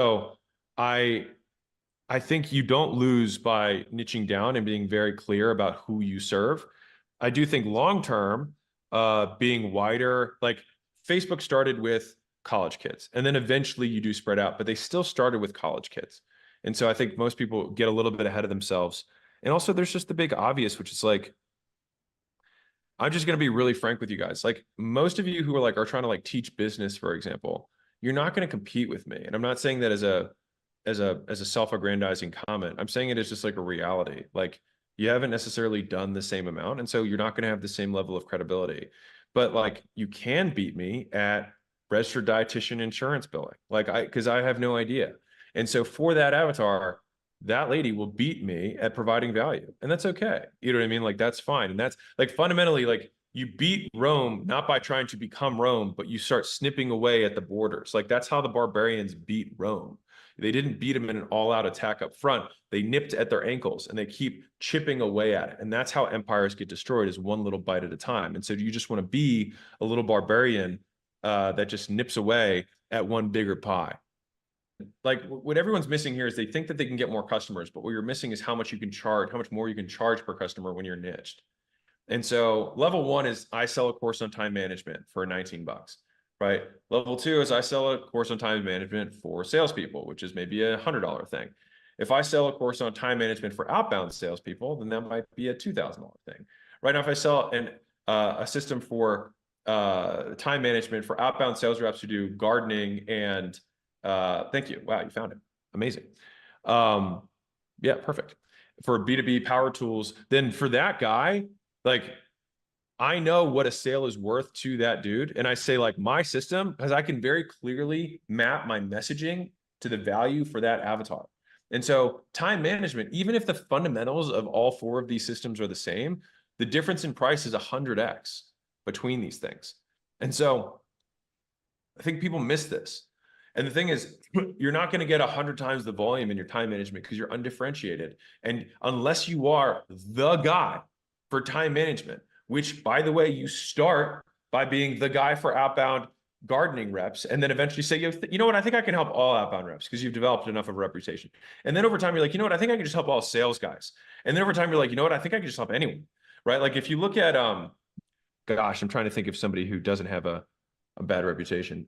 So I I think you don't lose by niching down and being very clear about who you serve. I do think long term, being wider, like Facebook started with college kids, and then eventually you do spread out, but they still started with college kids. And so I think most people get a little bit ahead of themselves. And also, there's just the big obvious, which is like, I'm just going to be really frank with you guys. Like most of you who are like are trying to like teach business, for example, you're not going to compete with me. And I'm not saying that as a self-aggrandizing comment. I'm saying it as just like a reality. Like you haven't necessarily done the same amount, and so you're not going to have the same level of credibility. But like you can beat me at registered dietitian insurance billing. Like because I have no idea. And so for that avatar, that lady will beat me at providing value. And that's okay. You know what I mean? Like that's fine. And that's like fundamentally like you beat Rome not by trying to become Rome, but you start snipping away at the borders. Like that's how the barbarians beat Rome. They didn't beat them in an all-out attack up front. They nipped at their ankles and they keep chipping away at it. And that's how empires get destroyed, is one little bite at a time. And so you just want to be a little barbarian that just nips away at one bigger pie. Like what everyone's missing here is they think that they can get more customers, but what you're missing is how much you can charge, how much more you can charge per customer when you're niched. And so level one is I sell a course on time management for 19 bucks, right? Level two is I sell a course on time management for salespeople, which is maybe $100 thing. If I sell a course on time management for outbound salespeople, then that might be a $2,000 thing. Right now, if I sell a system for time management for outbound sales reps who do gardening and thank you. Wow, you found it. Amazing. Yeah, perfect. For B2B power tools, then for that guy, like I know what a sale is worth to that dude. And I say like my system, because I can very clearly map my messaging to the value for that avatar. And so time management, even if the fundamentals of all four of these systems are the same, the difference in price is 100x between these things. And so I think people miss this. And the thing is, you're not going to get 100 times the volume in your time management because you're undifferentiated. And unless you are the guy for time management, which by the way, you start by being the guy for outbound gardening reps, and then eventually say, you know what, I think I can help all outbound reps because you've developed enough of a reputation. And then over time, you're like, you know what, I think I can just help all sales guys. And then over time, you're like, you know what, I think I can just help anyone, right? Like if you look at, gosh, I'm trying to think of somebody who doesn't have a bad reputation.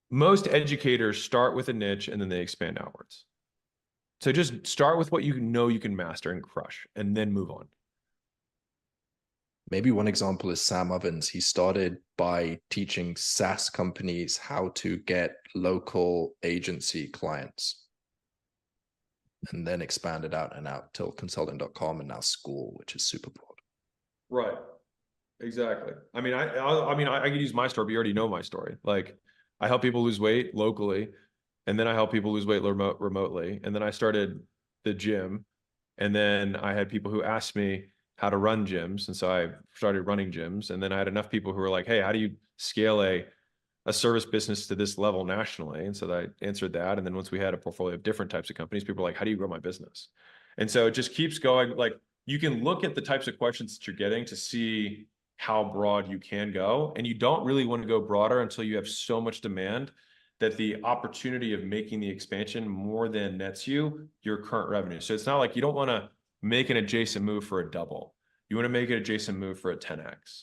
Most educators start with a niche and then they expand outwards. So just start with what you know you can master and crush, and then move on. Maybe one example is Sam Ovens. He started by teaching SaaS companies how to get local agency clients, and then expanded out and out till consulting.com and now Skool, which is super broad. Right. Exactly. I mean, I could use my story, but you already know my story. Like I help people lose weight locally, and then I help people lose weight remotely. And then I started the gym, and then I had people who asked me how to run gyms. And so I started running gyms. And then I had enough people who were like, hey, how do you scale a service business to this level nationally? And so I answered that. And then once we had a portfolio of different types of companies, people were like, how do you grow my business? And so it just keeps going. Like you can look at the types of questions that you're getting to see how broad you can go. And you don't really want to go broader until you have so much demand that the opportunity of making the expansion more than nets you your current revenue. So it's not like you don't want to make an adjacent move for a double. You want to make an adjacent move for a 10x.